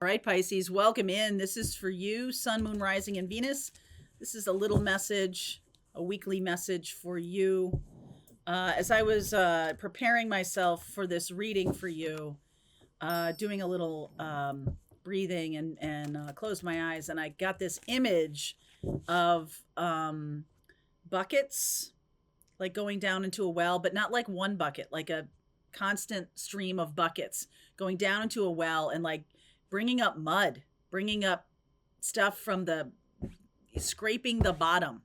All right, Pisces, welcome in. This is for you, Sun, Moon, Rising, and Venus. This is a little message, a weekly message for you. As I was preparing myself for this reading for you, doing a little breathing and closed my eyes, and I got this image of buckets, like going down into a well, but not like one bucket, like a constant stream of buckets going down into a well and like bringing up mud, bringing up stuff from the scraping the bottom.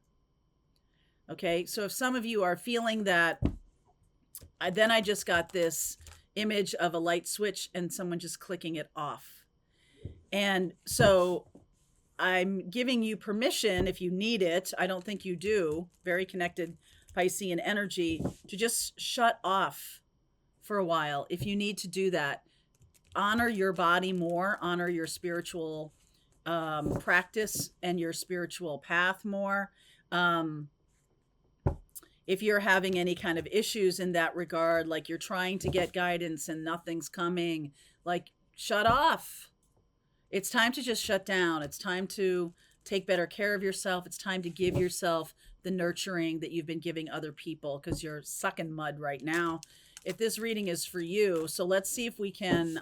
Okay, so if some of you are feeling that, then I just got this image of a light switch and someone just clicking it off. And so I'm giving you permission, if you need it, I don't think you do, very connected Piscean energy, to just shut off for a while. If you need to do that, honor your body more, honor your spiritual practice and your spiritual path more. If you're having any kind of issues in that regard, like you're trying to get guidance and nothing's coming, like shut off. It's time to just shut down. It's time to take better care of yourself. It's time to give yourself the nurturing that you've been giving other people, because you're sucking mud right now. If this reading is for you, so let's see if we can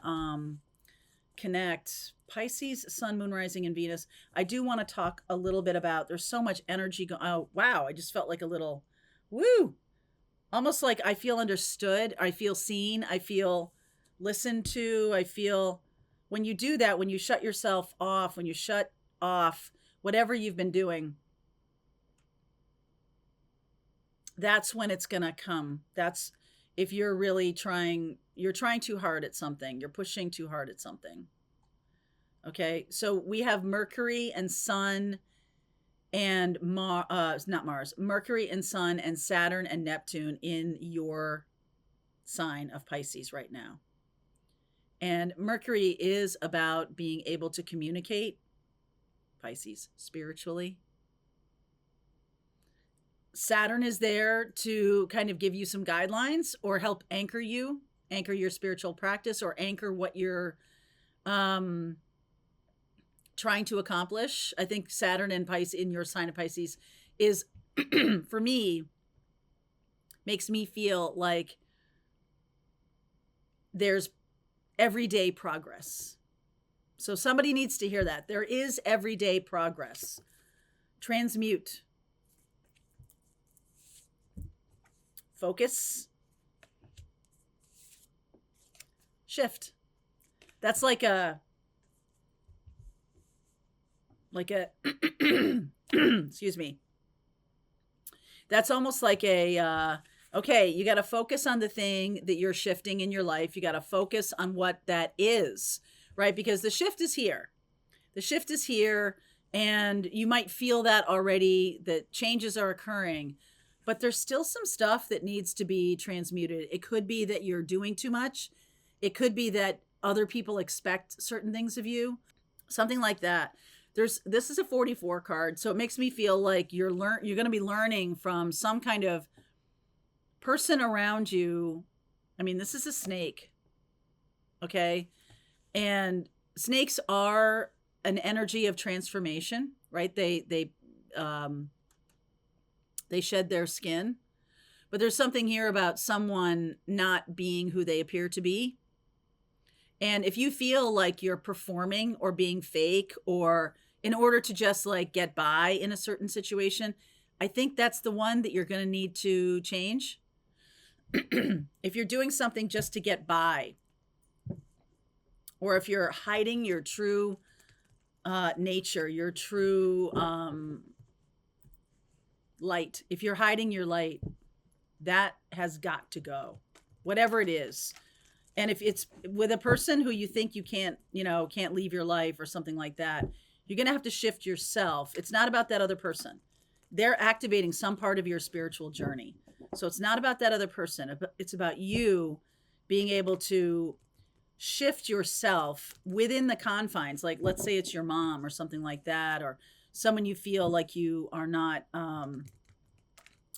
connect Pisces, Sun, Moon, Rising, and Venus. I do want to talk a little bit about, there's so much energy. Oh, wow. I just felt like a little, woo, almost like I feel understood. I feel seen. I feel listened to. I feel when you do that, when you shut yourself off, when you shut off whatever you've been doing, that's when it's going to come. That's if you're really trying, you're trying too hard at something, you're pushing too hard at something. Okay, so we have Mercury and Sun and not Mars, Mercury and Sun and Saturn and Neptune in your sign of Pisces right now. And Mercury is about being able to communicate, Pisces, spiritually. Saturn is there to kind of give you some guidelines or help anchor you, anchor your spiritual practice, or anchor what you're trying to accomplish. I think Saturn and Pisces in your sign of Pisces is, for me, makes me feel like there's everyday progress. So somebody needs to hear that. There is everyday progress. Transmute. Focus. Shift. That's like a excuse me. That's almost like a, okay, you got to focus on the thing that you're shifting in your life. You got to focus on what that is, right? Because the shift is here. The shift is here, and you might feel that already, that changes are occurring, but there's still some stuff that needs to be transmuted. It could be that you're doing too much. It could be that other people expect certain things of you, something like that. This is a 44 card, so it makes me feel like you're going to be learning from some kind of person around you. I mean, this is a snake, okay? And snakes are an energy of transformation, right? They shed their skin, but there's something here about someone not being who they appear to be. And if you feel like you're performing or being fake, or in order to just like get by in a certain situation, I think that's the one that you're going to need to change. If you're doing something just to get by, or if you're hiding your true nature, your true light, if you're hiding your light, that has got to go, whatever it is. And if it's with a person who you think you can't leave your life or something like that, you're going to have to shift yourself. It's not about that other person. They're activating some part of your spiritual journey. So it's not about that other person. It's about you being able to shift yourself within the confines. Like, let's say it's your mom or something like that, or someone you feel like you are not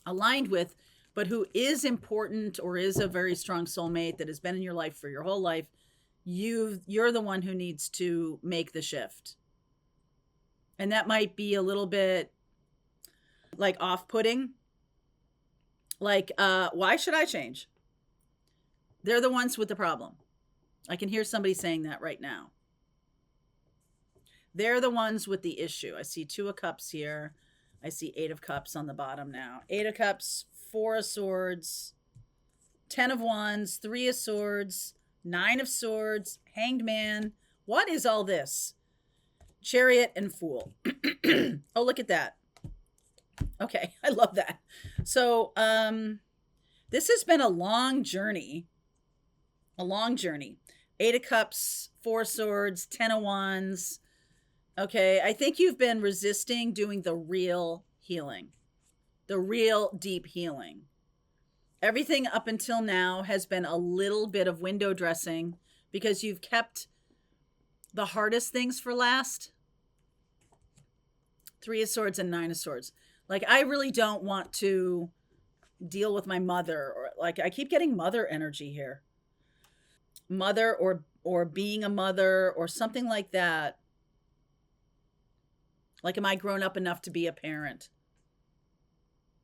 aligned with, but who is important or is a very strong soulmate that has been in your life for your whole life. you're the one who needs to make the shift. And that might be a little bit like off-putting. Like, why should I change? They're the ones with the problem. I can hear somebody saying that right now. They're the ones with the issue. I see 2 of Cups here. I see 8 of Cups on the bottom now. 8 of Cups, 4 of Swords, 10 of Wands, 3 of Swords, 9 of Swords, Hanged Man. What is all this? Chariot and Fool. Oh, look at that. Okay, I love that. So, this has been a long journey. A long journey. 8 of Cups, 4 Swords, 10 of Wands. Okay, I think you've been resisting doing the real healing, the real deep healing. Everything up until now has been a little bit of window dressing because you've kept the hardest things for last. 3 of Swords and 9 of Swords. Like, I really don't want to deal with my mother, or like I keep getting mother energy here. Mother or being a mother or something like that. Like, am I grown up enough to be a parent?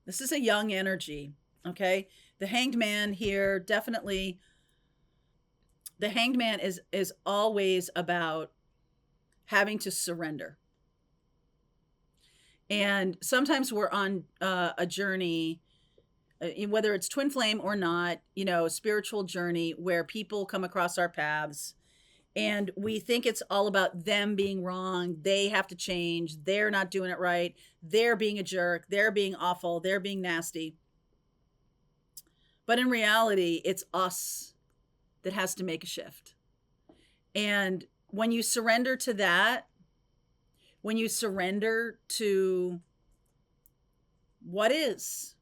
This is a young energy, okay? The Hanged Man here, definitely. The Hanged Man is always about having to surrender. And sometimes we're on a journey, whether it's twin flame or not, spiritual journey where people come across our paths and we think it's all about them being wrong. They have to change. They're not doing it right. They're being a jerk. They're being awful. They're being nasty. But in reality, it's us that has to make a shift. And when you surrender to that, when you surrender to what is,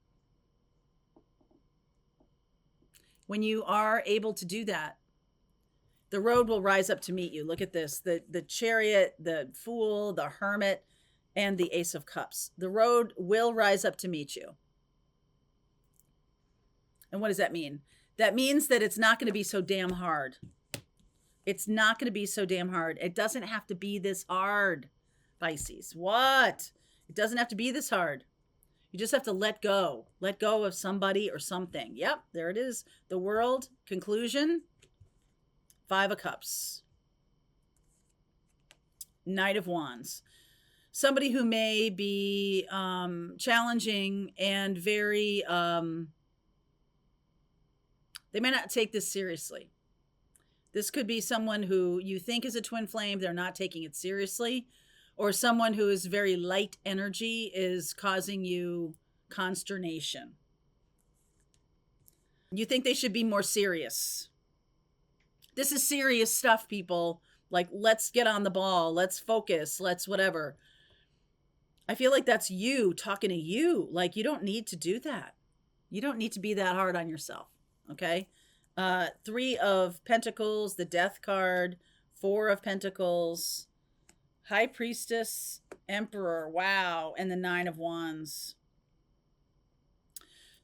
when you are able to do that, the road will rise up to meet you. Look at this, the Chariot, the Fool, the Hermit, and the Ace of Cups. The road will rise up to meet you. And what does that mean? That means that it's not going to be so damn hard. It's not going to be so damn hard. It doesn't have to be this hard, Pisces. What? It doesn't have to be this hard. You just have to let go. Let go of somebody or something. Yep, there it is. The World, conclusion. 5 of Cups. Knight of Wands. Somebody who may be challenging and very, they may not take this seriously. This could be someone who you think is a twin flame. They're not taking it seriously. Or someone who is very light energy is causing you consternation. You think they should be more serious. This is serious stuff, people. Like, let's get on the ball. Let's focus. Let's whatever. I feel like that's you talking to you. Like, you don't need to do that. You don't need to be that hard on yourself. Okay. 3 of Pentacles, the Death card, 4 of Pentacles, High Priestess, Emperor. Wow. And the 9 of Wands.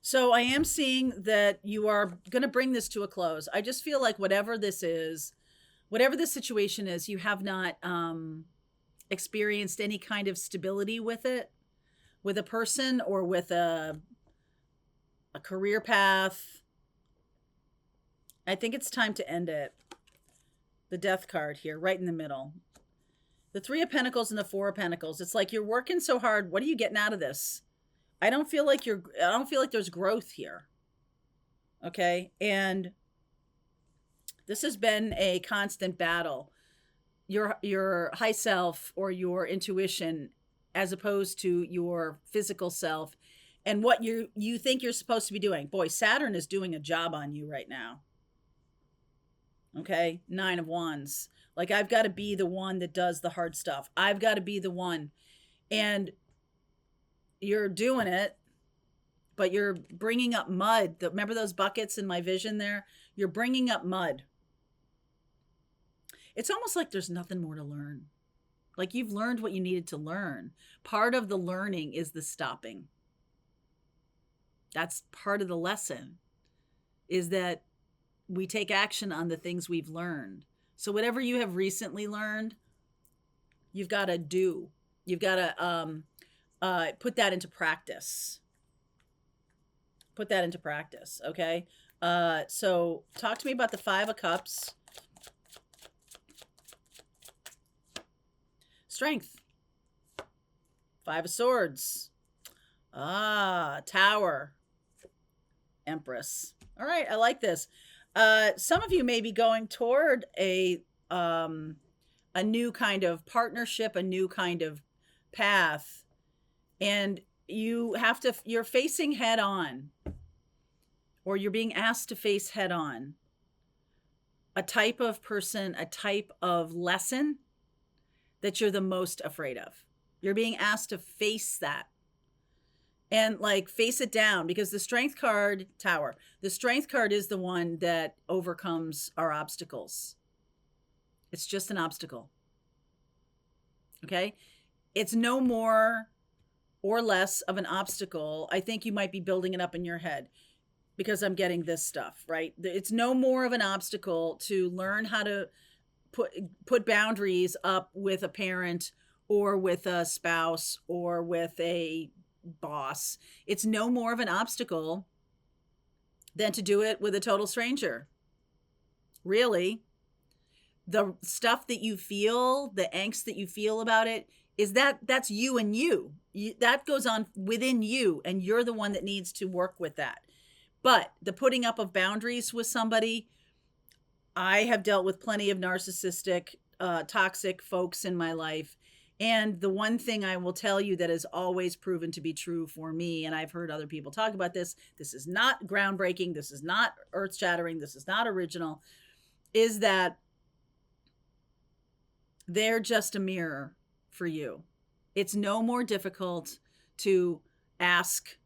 So I am seeing that you are going to bring this to a close. I just feel like whatever this is, whatever the situation is, you have not experienced any kind of stability with it, with a person or with a career path. I think it's time to end it. The Death card here, right in the middle. The 3 of Pentacles and the 4 of Pentacles. It's like you're working so hard. What are you getting out of this? I don't feel like there's growth here. Okay? And this has been a constant battle. Your high self or your intuition as opposed to your physical self and what you think you're supposed to be doing. Boy, Saturn is doing a job on you right now. Okay? 9 of Wands. Like, I've got to be the one that does the hard stuff. I've got to be the one. And you're doing it, but you're bringing up mud. Remember those buckets in my vision there? You're bringing up mud. It's almost like there's nothing more to learn. Like, you've learned what you needed to learn. Part of the learning is the stopping. That's part of the lesson, is that we take action on the things we've learned. So whatever you have recently learned, you've got to do. You've got to put that into practice. Put that into practice, okay? So talk to me about the Five of Cups. Strength. Five of Swords. Tower. Empress. All right, I like this. Some of you may be going toward a new kind of partnership, a new kind of path, and you're facing head on, or you're being asked to face head on a type of person, a type of lesson that you're the most afraid of. You're being asked to face that and like face it down, because the Strength card, Tower, the Strength card is the one that overcomes our obstacles. It's just an obstacle. Okay? It's no more or less of an obstacle. I think you might be building it up in your head, because I'm getting this stuff, right? It's no more of an obstacle to learn how to put boundaries up with a parent or with a spouse or with a boss. It's no more of an obstacle than to do it with a total stranger. Really, the stuff that you feel, the angst that you feel about it, that's you and you. That goes on within you, and you're the one that needs to work with that. But the putting up of boundaries with somebody, I have dealt with plenty of narcissistic, toxic folks in my life. And the one thing I will tell you that has always proven to be true for me, and I've heard other people talk about this, this is not groundbreaking, this is not earth-shattering, this is not original, is that they're just a mirror for you. It's no more difficult to ask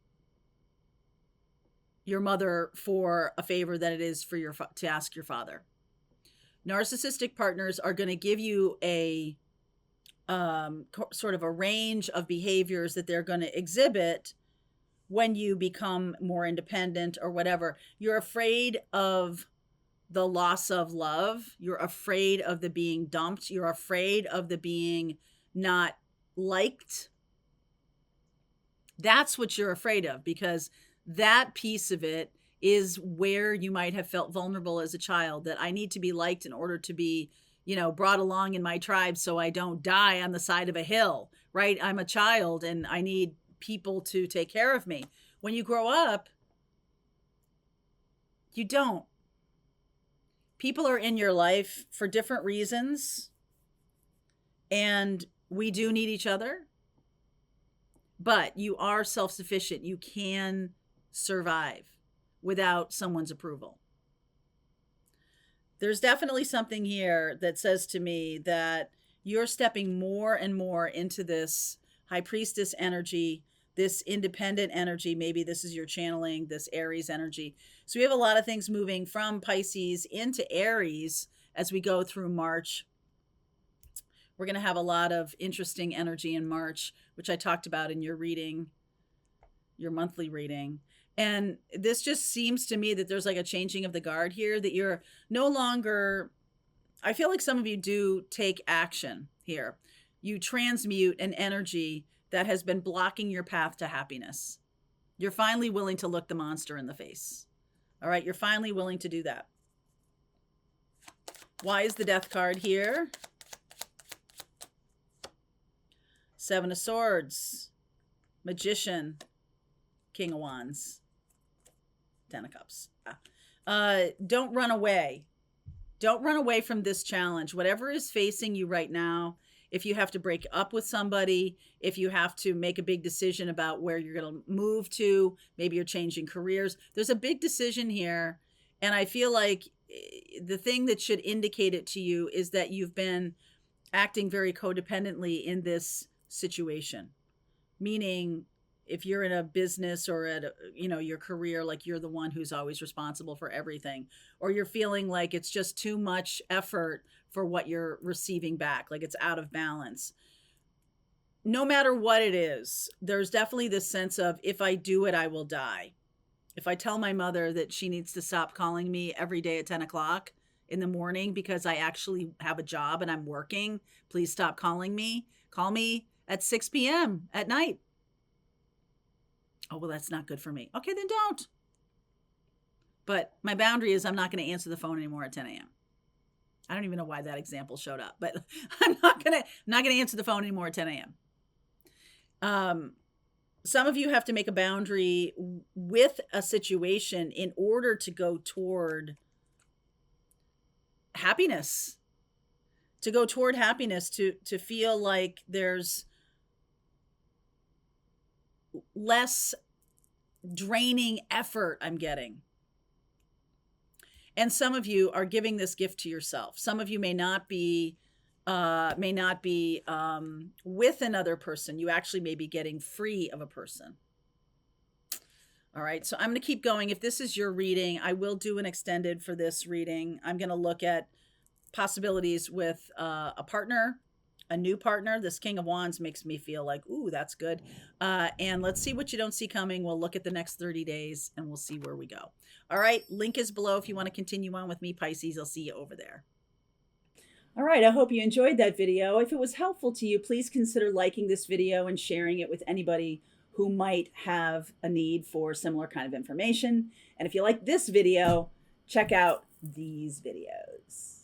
your mother for a favor than it is for to ask your father. Narcissistic partners are going to give you a sort of a range of behaviors that they're going to exhibit when you become more independent or whatever. You're afraid of the loss of love. You're afraid of the being dumped. You're afraid of the being not liked. That's what you're afraid of, because that piece of it is where you might have felt vulnerable as a child, that I need to be liked in order to be, brought along in my tribe so I don't die on the side of a hill, right? I'm a child and I need people to take care of me. When you grow up, you don't. People are in your life for different reasons, and we do need each other, but you are self-sufficient. You can survive without someone's approval. There's definitely something here that says to me that you're stepping more and more into this high priestess energy, this independent energy. Maybe this is your channeling this Aries energy. So we have a lot of things moving from Pisces into Aries as we go through March. We're going to have a lot of interesting energy in March, which I talked about in your reading, your monthly reading. And this just seems to me that there's like a changing of the guard here, that you're no longer, I feel like some of you do take action here. You transmute an energy that has been blocking your path to happiness. You're finally willing to look the monster in the face. All right, you're finally willing to do that. Why is the Death card here? Seven of Swords, Magician, King of Wands, Ten of Cups. Don't run away. Don't run away from this challenge. Whatever is facing you right now, if you have to break up with somebody, if you have to make a big decision about where you're going to move to, maybe you're changing careers, there's a big decision here. And I feel like the thing that should indicate it to you is that you've been acting very codependently in this situation. Meaning, if you're in a business or at your career, like you're the one who's always responsible for everything, or you're feeling like it's just too much effort for what you're receiving back, like it's out of balance. No matter what it is, there's definitely this sense of, if I do it, I will die. If I tell my mother that she needs to stop calling me every day at 10 o'clock, in the morning because I actually have a job and I'm working. Please stop calling me. Call me at 6 p.m. at night. Oh, well, that's not good for me. Okay, then don't. But my boundary is I'm not going to answer the phone anymore at 10 a.m. I don't even know why that example showed up, but I'm not going to answer the phone anymore at 10 a.m. Some of you have to make a boundary with a situation in order to go toward happiness, to feel like there's less draining effort I'm getting. And some of you are giving this gift to yourself. Some of you may not be with another person. You actually may be getting free of a person. All right, so I'm going to keep going. If this is your reading, I will do an extended for this reading. I'm going to look at possibilities with a partner, a new partner. This King of Wands makes me feel like, ooh, that's good. And let's see what you don't see coming. We'll look at the next 30 days and we'll see where we go. All right, link is below if you want to continue on with me, Pisces. I'll see you over there. All right, I hope you enjoyed that video. If it was helpful to you, please consider liking this video and sharing it with anybody who might have a need for similar kind of information. And if you like this video, check out these videos.